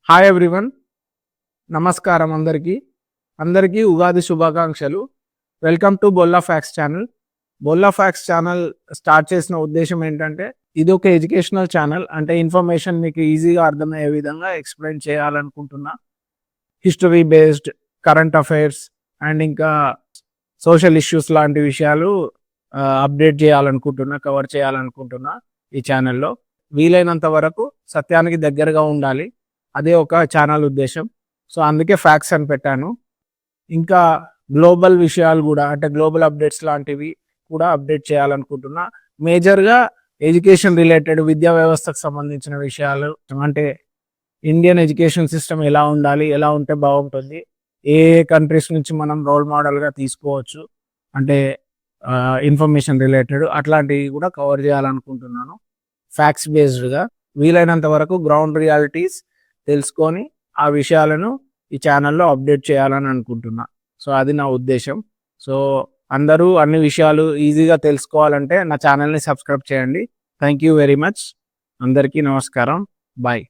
Hi everyone, నమస్కారం అందరికీ ఉగాది శుభాకాంక్షలు. Welcome to Bolla fax channel. Bolla fax channel start చేసిన ఉద్దేశం ఏంటంటే, ఇది ఒక ఎడ్యుకేషనల్ ఛానల్. అంటే ఇన్ఫర్మేషన్ మీకు ఈజీగా అర్థమయ్యే విధంగా ఎక్స్ప్లెయిన్ చేయాలనుకుంటున్నా. History based, current affairs and ఇంకా సోషల్ ఇష్యూస్ లాంటి విషయాలు అప్డేట్ చేయాలనుకుంటున్నా, కవర్ చేయాలనుకుంటున్నా ఈ ఛానల్లో. వీలైనంత వరకు సత్యానికి దగ్గరగా ఉండాలి, అదే ఒక ఛానల్ ఉద్దేశం. సో అందుకే ఫ్యాక్స్ అని పెట్టాను. ఇంకా గ్లోబల్ విషయాలు కూడా, అంటే గ్లోబల్ అప్డేట్స్ లాంటివి కూడా అప్డేట్ చేయాలనుకుంటున్నా. మేజర్గా ఎడ్యుకేషన్ రిలేటెడ్, విద్యా వ్యవస్థకు సంబంధించిన విషయాలు, అంటే ఇండియన్ ఎడ్యుకేషన్ సిస్టమ్ ఎలా ఉండాలి, ఎలా ఉంటే బాగుంటుంది, ఏ కంట్రీస్ నుంచి మనం రోల్ మోడల్గా తీసుకోవచ్చు, అంటే ఇన్ఫర్మేషన్ రిలేటెడ్ అట్లాంటివి కూడా కవర్ చేయాలనుకుంటున్నాను ఫ్యాక్ట్స్ బేస్డ్గా. వీలైనంత వరకు గ్రౌండ్ రియాలిటీస్ తెలుసుకొని ఆ విషయాలను ఈ ఛానల్లో అప్డేట్ చేయాలని అనుకుంటున్నా. సో అది నా ఉద్దేశం. సో అందరూ అన్ని విషయాలు ఈజీగా తెలుసుకోవాలంటే నా ఛానల్ని సబ్స్క్రైబ్ చేయండి. Thank you very much. అందరికీ నమస్కారం. బాయ్.